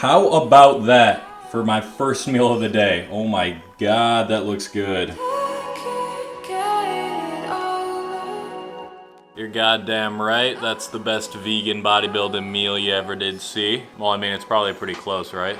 How about that for my first meal of the day? Oh my God, that looks good. You're goddamn right. That's the best vegan bodybuilding meal you ever did see. Well, I mean, it's probably pretty close, right?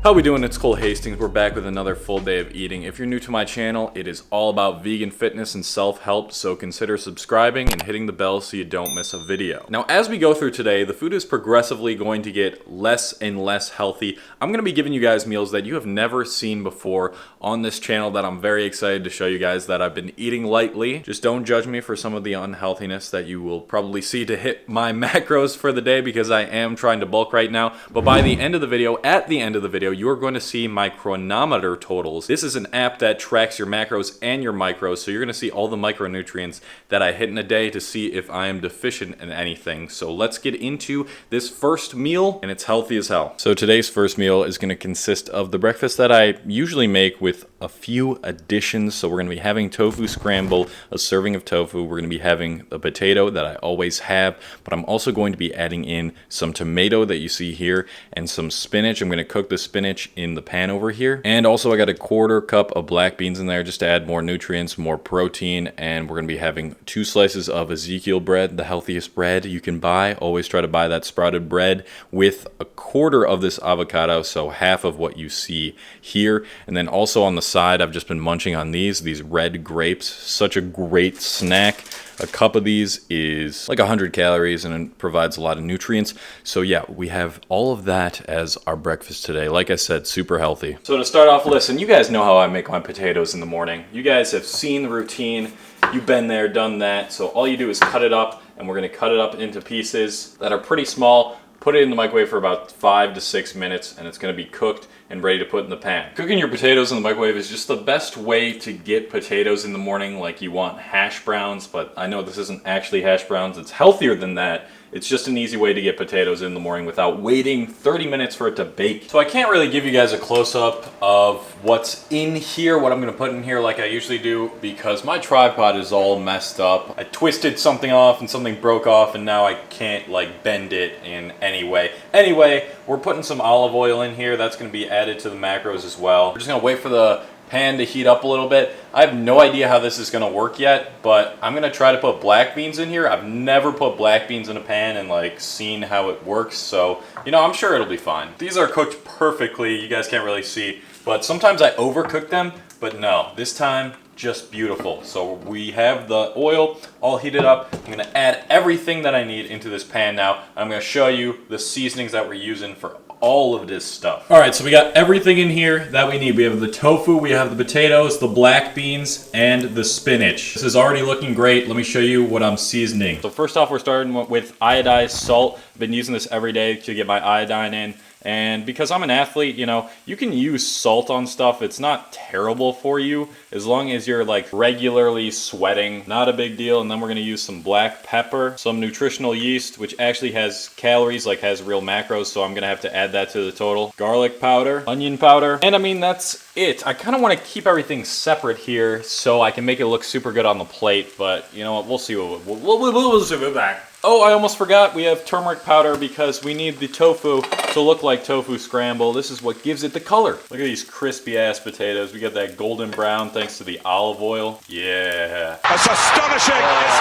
How we doing? It's Cole Hastings. We're back with another full day of eating. If you're new to my channel, it is all about vegan fitness and self-help, so consider subscribing and hitting the bell so you don't miss a video. Now, as we go through today, the food is progressively going to get less and less healthy. I'm going to be giving you guys meals that you have never seen before on this channel that I'm very excited to show you guys that I've been eating lightly. Just don't judge me for some of the unhealthiness that you will probably see to hit my macros for the day, because I am trying to bulk right now. But by the end of the video, at the end of the video, you're going to see my Cronometer totals. This is an app that tracks your macros and your micros, so you're going to see all the micronutrients that I hit in a day to see if I am deficient in anything. So let's get into this first meal, and it's healthy as hell. So today's first meal is going to consist of the breakfast that I usually make with a few additions. So we're going to be having tofu scramble, a serving of tofu. We're going to be having a potato that I always have, but I'm also going to be adding in some tomato that you see here and some spinach. I'm going to cook the spinach in the pan over here. And also I got a quarter cup of black beans in there just to add more nutrients, more protein. And we're going to be having 2 slices of Ezekiel bread, the healthiest bread you can buy. Always try to buy that sprouted bread, with a quarter of this avocado, so half of what you see here. And then also on the side, I've just been munching on these red grapes. Such a great snack. A cup of these is like 100 calories and it provides a lot of nutrients. So yeah, we have all of that as our breakfast today. Like I said, super healthy. So to start off, listen, you guys know how I make my potatoes in the morning. You guys have seen the routine. You've been there, done that. So all you do is cut it up, and we're gonna cut it up into pieces that are pretty small. Put it in the microwave for about 5 to 6 minutes, and it's gonna be cooked and ready to put in the pan. Cooking your potatoes in the microwave is just the best way to get potatoes in the morning. Like, you want hash browns, but I know this isn't actually hash browns. It's healthier than that. It's just an easy way to get potatoes in the morning without waiting 30 minutes for it to bake. So I can't really give you guys a close-up of what's in here, what I'm gonna put in here like I usually do, because my tripod is all messed up. I twisted something off and something broke off, and now I can't like bend it in any way. Anyway, we're putting some olive oil in here. That's gonna be added to the macros as well. We're just gonna wait for the pan to heat up a little bit. I have no idea how this is gonna work yet, but I'm gonna try to put black beans in here. I've never put black beans in a pan and like seen how it works, so you know, I'm sure it'll be fine. These are cooked perfectly. You guys can't really see, but sometimes I overcook them, but no, this time just beautiful. So we have the oil all heated up. I'm gonna add everything that I need into this pan now. I'm gonna show you the seasonings that we're using for all of this stuff. All right, so we got everything in here that we need. We have the tofu, we have the potatoes, the black beans, and the spinach. This is already looking great. Let me show you what I'm seasoning. So first off, we're starting with iodized salt. I've been using this every day to get my iodine in. And because I'm an athlete, you know, you can use salt on stuff. It's not terrible for you as long as you're like regularly sweating. Not a big deal. And then we're gonna use some black pepper, some nutritional yeast, which actually has calories, like has real macros. So I'm gonna have to add that to the total. Garlic powder, onion powder. And I mean, that's it. I kind of want to keep everything separate here so I can make it look super good on the plate. But you know what, we'll see what we'll see with that. Oh, I almost forgot, we have turmeric powder because we need the tofu to look like tofu scramble. This is what gives it the color. Look at these crispy ass potatoes. We got that golden brown thanks to the olive oil. Yeah. That's astonishing. It's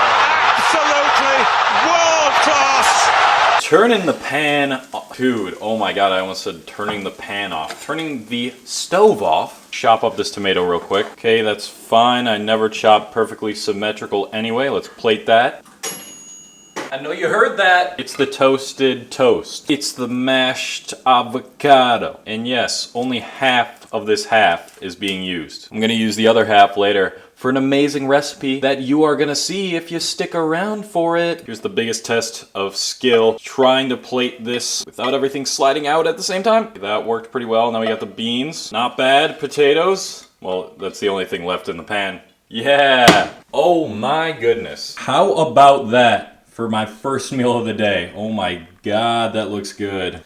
absolutely world class. Turning the pan, dude, oh my God, I almost said turning the pan off. Turning the stove off. Chop up this tomato real quick. Okay, that's fine. I never chop perfectly symmetrical anyway. Let's plate that. I know you heard that. It's the toasted toast. It's the mashed avocado. And yes, only half of this half is being used. I'm gonna use the other half later for an amazing recipe that you are gonna see if you stick around for it. Here's the biggest test of skill, trying to plate this without everything sliding out at the same time. That worked pretty well. Now we got the beans. Not bad. Potatoes. Well, that's the only thing left in the pan. Yeah. Oh my goodness. How about that for my first meal of the day? Oh my God, that looks good.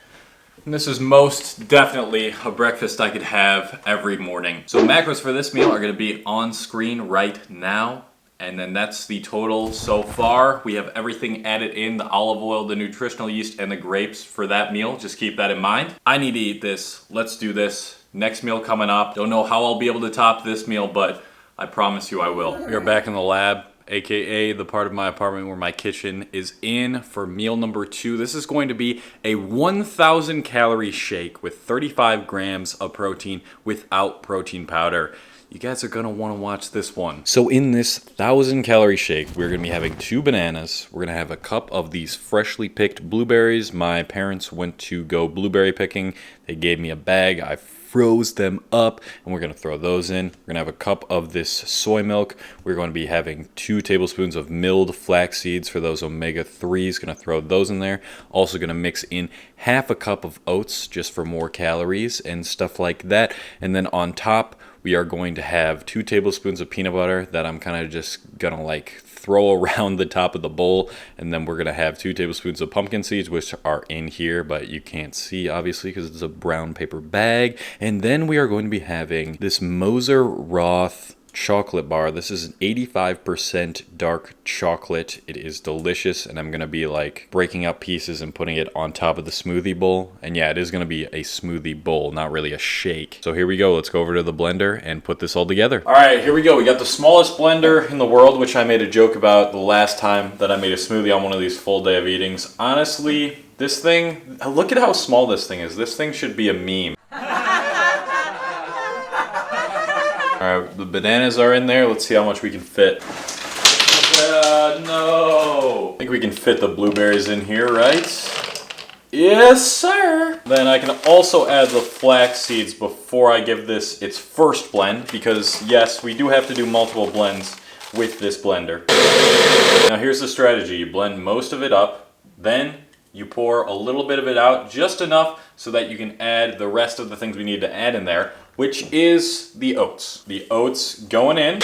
And this is most definitely a breakfast I could have every morning. So macros for this meal are gonna be on screen right now. And then that's the total so far. We have everything added in, the olive oil, the nutritional yeast, and the grapes for that meal. Just keep that in mind. I need to eat this. Let's do this. Next meal coming up. Don't know how I'll be able to top this meal, but I promise you I will. We are back in the lab, aka the part of my apartment where my kitchen is in for meal number 2. This is going to be a 1,000 calorie shake with 35 grams of protein without protein powder. You guys are gonna wanna watch this one. So in this 1,000 calorie shake, we're gonna be having 2 bananas. We're gonna have a cup of these freshly picked blueberries. My parents went to go blueberry picking. They gave me a bag. I froze them up, and we're gonna throw those in. We're gonna have a cup of this soy milk. We're going to be having 2 tablespoons of milled flax seeds for those omega-3s. Gonna throw those in there. Also gonna mix in half a cup of oats just for more calories and stuff like that. And then on top, we are going to have 2 tablespoons of peanut butter that I'm kind of just gonna like throw around the top of the bowl. And then we're gonna have 2 tablespoons of pumpkin seeds, which are in here, but you can't see obviously because it's a brown paper bag. And then we are going to be having this Moser Roth chocolate bar. This is an 85% dark chocolate. It is delicious, and I'm gonna be like breaking up pieces and putting it on top of the smoothie bowl. And yeah, it is gonna be a smoothie bowl, not really a shake. So here we go. Let's go over to the blender and put this all together. All right, here we go. We got the smallest blender in the world, which I made a joke about the last time that I made a smoothie on one of these full day of eatings. Honestly, this thing, look at how small this thing is. This thing should be a meme. Alright, the bananas are in there. Let's see how much we can fit. No! I think we can fit the blueberries in here, right? Yes, sir! Then I can also add the flax seeds before I give this its first blend, because yes, we do have to do multiple blends with this blender. Now here's the strategy. You blend most of it up, then you pour a little bit of it out, just enough so that you can add the rest of the things we need to add in there, which is the oats. The oats going in.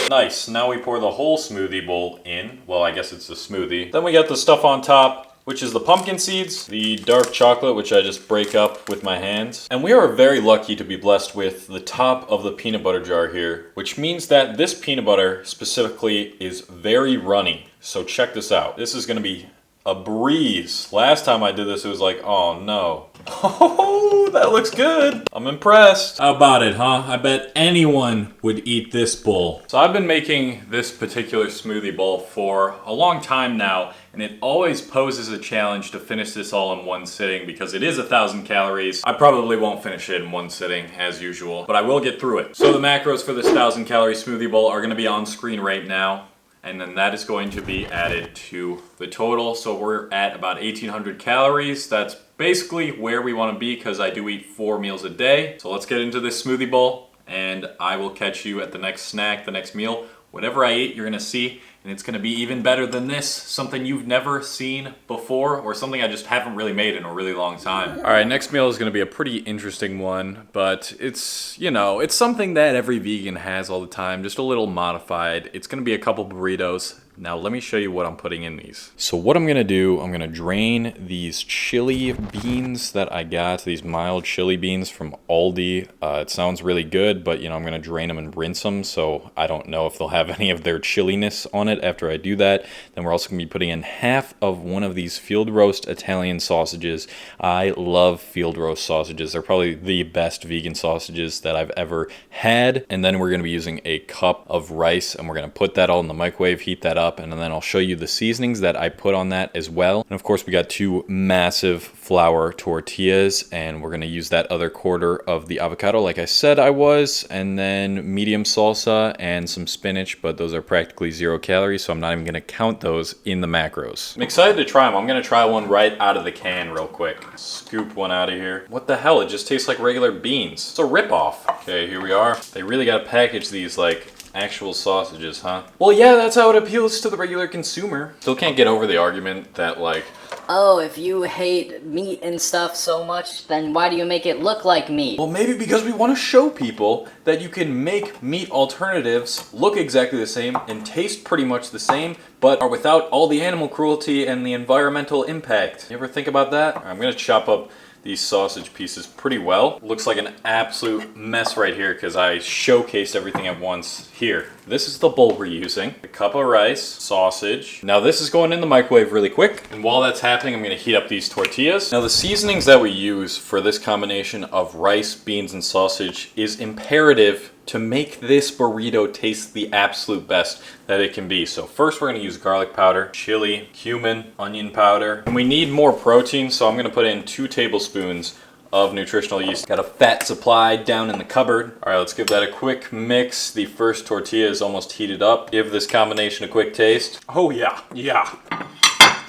Nice, now we pour the whole smoothie bowl in. Well, I guess it's a smoothie. Then we got the stuff on top, which is the pumpkin seeds, the dark chocolate, which I just break up with my hands. And we are very lucky to be blessed with the top of the peanut butter jar here, which means that this peanut butter specifically is very runny. So check this out. This is gonna be a breeze. Last time I did this, it was like, oh no. Oh, that looks good. I'm impressed. How about it, huh? I bet anyone would eat this bowl. So I've been making this particular smoothie bowl for a long time now, and it always poses a challenge to finish this all in one sitting because it is 1,000 calories. I probably won't finish it in one sitting as usual, but I will get through it. So the macros for this 1,000 calorie smoothie bowl are gonna be on screen right now. And then that is going to be added to the total. So we're at about 1,800 calories. That's basically where we want to be because I do eat 4 meals a day. So let's get into this smoothie bowl and I will catch you at the next snack, the next meal. Whatever I eat, you're gonna see, and it's gonna be even better than this. Something you've never seen before, or something I just haven't really made in a really long time. All right, next meal is gonna be a pretty interesting one, but it's, you know, it's something that every vegan has all the time, just a little modified. It's gonna be a couple burritos. Now let me show you what I'm putting in these. So what I'm gonna do, I'm gonna drain these chili beans that I got, these mild chili beans from Aldi. It sounds really good, but you know, I'm gonna drain them and rinse them, so I don't know if they'll have any of their chilliness on it after I do that. Then we're also gonna be putting in half of one of these field roast Italian sausages. I love field roast sausages. They're probably the best vegan sausages that I've ever had. And then we're gonna be using a cup of rice, and we're gonna put that all in the microwave, heat that up, and then I'll show you the seasonings that I put on that as well. And of course we got 2 massive flour tortillas, and we're gonna use that other quarter of the avocado like I said I was, and then medium salsa and some spinach, but those are practically 0 calories, so I'm not even gonna count those in the macros. I'm excited to try them. I'm gonna try one right out of the can real quick. Scoop one out of here. What the hell? It just tastes like regular beans. It's a ripoff. Okay, here we are. They really gotta package these like actual sausages, huh? Well, yeah, that's how it appeals to the regular consumer. Still can't get over the argument that like, oh, if you hate meat and stuff so much, then why do you make it look like meat? well, maybe because we want to show people that you can make meat alternatives look exactly the same and taste pretty much the same, but are without all the animal cruelty and the environmental impact. You ever think about that? I'm gonna chop up these sausage pieces pretty well. Looks like an absolute mess right here because I showcased everything at once. Here, this is the bowl we're using. A cup of rice, sausage. Now this is going in the microwave really quick. And while that's happening, I'm gonna heat up these tortillas. Now the seasonings that we use for this combination of rice, beans, and sausage is imperative to make this burrito taste the absolute best that it can be. So first we're gonna use garlic powder, chili, cumin, onion powder. And we need more protein, so I'm gonna put in 2 tablespoons of nutritional yeast. Got a fat supply down in the cupboard. All right, let's give that a quick mix. The first tortilla is almost heated up. Give this combination a quick taste. Oh yeah, yeah.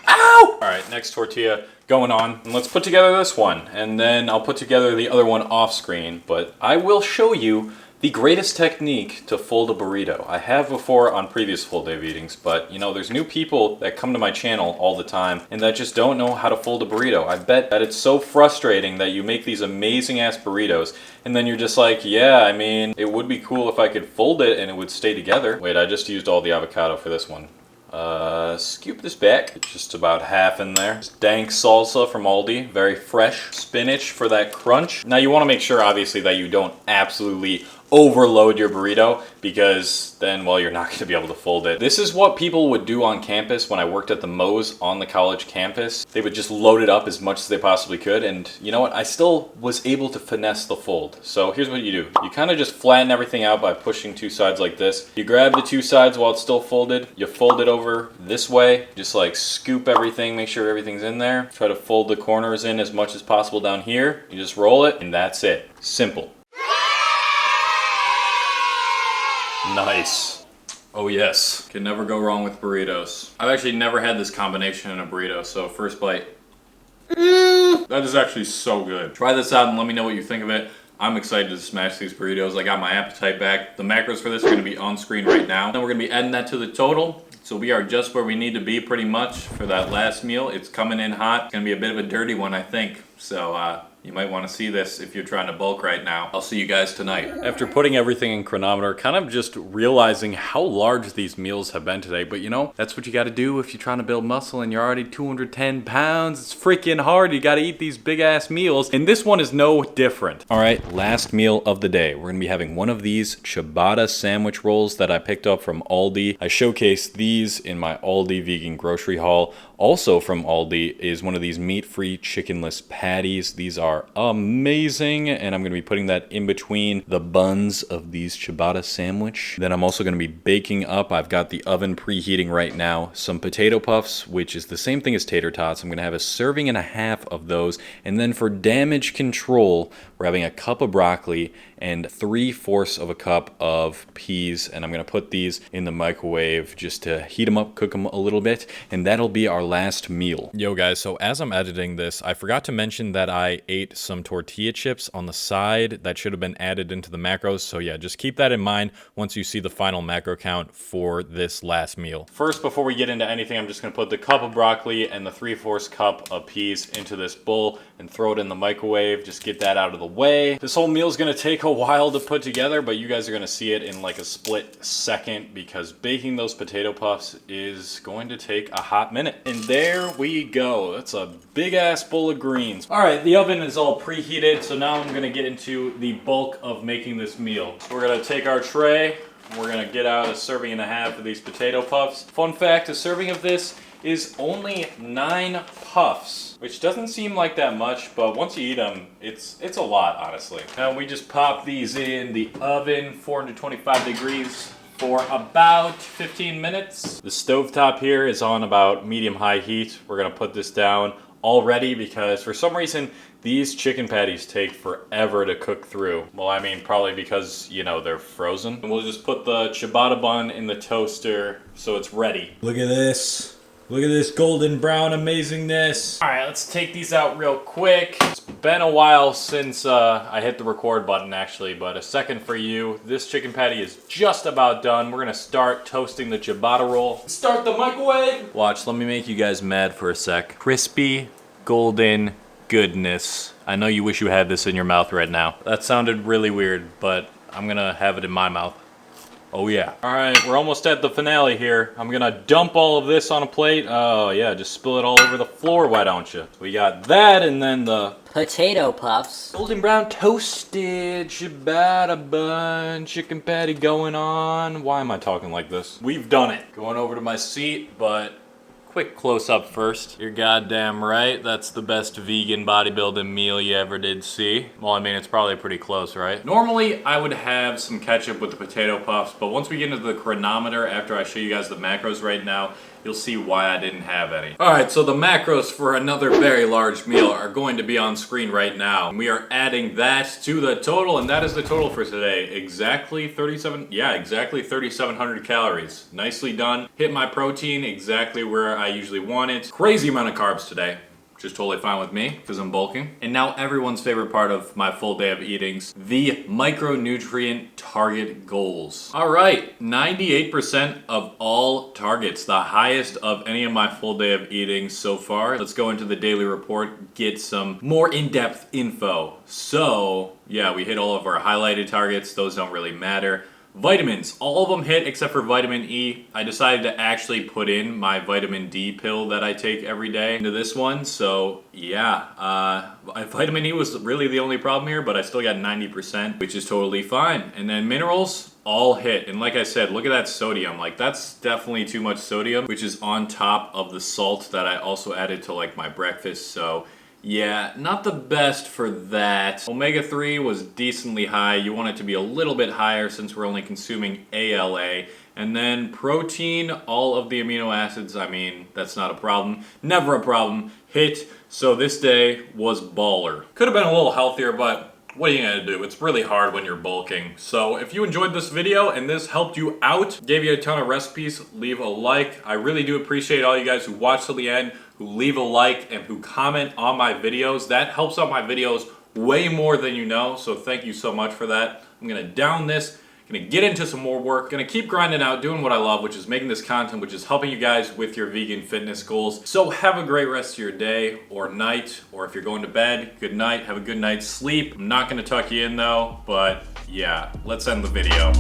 Ow! All right, next tortilla going on. And let's put together this one, and then I'll put together the other one off screen, but I will show you the greatest technique to fold a burrito. I have before on previous full day of eatings, but you know, there's new people that come to my channel all the time and that just don't know how to fold a burrito. I bet that it's so frustrating that you make these amazing ass burritos and then you're just like, yeah, I mean, it would be cool if I could fold it and it would stay together. Wait, I just used all the avocado for this one. Scoop this back. It's just about half in there. It's dank salsa from Aldi, very fresh. Spinach for that crunch. Now you want to make sure obviously that you don't absolutely overload your burrito because then, well, you're not going to be able to fold it. This is what people would do on campus when I worked at the Moe's on the college campus. They would just load it up as much as they possibly could, and you know what? I still was able to finesse the fold. So here's what you do. You kind of just flatten everything out by pushing 2 sides like this. You grab the 2 sides while it's still folded. You fold it over this way. Just like scoop everything, make sure everything's in there. Try to fold the corners in as much as possible down here. You just roll it, and that's it. Simple. Nice. Oh yes. Can never go wrong with burritos. I've actually never had this combination in a burrito, so first bite. That is actually so good. Try this out and let me know what you think of it. I'm excited to smash these burritos. I got my appetite back. The macros for this are gonna be on screen right now. Then we're gonna be adding that to the total. So we are just where we need to be pretty much for that last meal. It's coming in hot. It's gonna be a bit of a dirty one, I think. So you might want to see this if you're trying to bulk right now. I'll see you guys tonight. After putting everything in Cronometer, kind of just realizing how large these meals have been today. But you know, that's what you got to do if you're trying to build muscle and you're already 210 pounds. It's freaking hard. You got to eat these big ass meals. And this one is no different. All right, last meal of the day. We're going to be having one of these ciabatta sandwich rolls that I picked up from Aldi. I showcased these in my Aldi vegan grocery haul. Also from Aldi is one of these meat-free chickenless patties. These are amazing, and I'm going to be putting that in between the buns of these ciabatta sandwich. Then I'm also going to be baking up. I've got the oven preheating right now. Some potato puffs, which is the same thing as tater tots. I'm going to have a serving and a half of those. And then for damage control, we're having a cup of broccoli and 3/4 of a cup of peas, and I'm gonna put these in the microwave just to heat them up, cook them a little bit, and that'll be our last meal. Yo guys, so as I'm editing this, I forgot to mention that I ate some tortilla chips on the side that should have been added into the macros, so yeah, just keep that in mind once you see the final macro count for this last meal. First, before we get into anything, I'm just gonna put the cup of broccoli and the 3/4 cup of peas into this bowl and throw it in the microwave, just get that out of the way. This whole meal is gonna take a while to put together, but you guys are gonna see it in like a split second because baking those potato puffs is going to take a hot minute. And there we go. That's a big ass bowl of greens. All right, the oven is all preheated, so now I'm gonna get into the bulk of making this meal. So we're gonna take our tray, we're gonna get out a serving and a half of these potato puffs. Fun fact, a serving of this is only 9 puffs, which doesn't seem like that much, but once you eat them, it's a lot, honestly. Now we just pop these in the oven, 425 degrees for about 15 minutes. The stovetop here is on about medium-high heat. We're gonna put this down already because for some reason, these chicken patties take forever to cook through. Well, I mean, probably because, you know, they're frozen. And we'll just put the ciabatta bun in the toaster so it's ready. Look at this. Look at this golden brown amazingness. All right, let's take these out real quick. It's been a while since I hit the record button actually, but a second for you. This chicken patty is just about done. We're gonna start toasting the ciabatta roll. Start the microwave. Watch, let me make you guys mad for a sec. Crispy, golden goodness. I know you wish you had this in your mouth right now. That sounded really weird, but I'm gonna have it in my mouth. Oh yeah. All right, we're almost at the finale here. I'm gonna dump all of this on a plate. Oh yeah, just spill it all over the floor, why don't you? We got that, and then the potato puffs. golden brown toasted ciabatta bun, chicken patty going on. Why am I talking like this? We've done it. Going over to my seat, but quick close-up first. You're goddamn right, that's the best vegan bodybuilding meal you ever did see. Well, I mean, it's probably pretty close, right? Normally, I would have some ketchup with the potato puffs, but once we get into the Cronometer, after I show you guys the macros right now, you'll see why I didn't have any. All right, so the macros for another very large meal are going to be on screen right now. We are adding that to the total, and that is the total for today. Exactly 3,700 calories. Nicely done. Hit my protein exactly where I usually want it. Crazy amount of carbs today. Which is totally fine with me, because I'm bulking. And now everyone's favorite part of my full day of eatings, the micronutrient target goals. All right, 98% of all targets, the highest of any of my full day of eatings so far. Let's go into the daily report, get some more in-depth info. So, yeah, we hit all of our highlighted targets. Those don't really matter. Vitamins, all of them hit except for vitamin E. I decided to actually put in my vitamin D pill that I take every day into this one. So yeah, vitamin E was really the only problem here, but I still got 90%, which is totally fine. And then minerals, all hit. And like I said, look at that sodium. Like that's definitely too much sodium, which is on top of the salt that I also added to like my breakfast. So yeah, not the best for that. Omega-3 was decently high. You want it to be a little bit higher since we're only consuming ALA. And then protein, all of the amino acids, I mean, that's not a problem. Never a problem. Hit. So this day was baller. Could have been a little healthier, but what are you gonna do? It's really hard when you're bulking. So if you enjoyed this video and this helped you out, gave you a ton of recipes, leave a like. I really do appreciate all you guys who watched till the end, who leave a like, and who comment on my videos. That helps out my videos way more than you know, so thank you so much for that. I'm gonna down this, gonna get into some more work, gonna keep grinding out, doing what I love, which is making this content, which is helping you guys with your vegan fitness goals. So have a great rest of your day or night, or if you're going to bed, good night, have a good night's sleep. I'm not gonna tuck you in though, but yeah, let's end the video.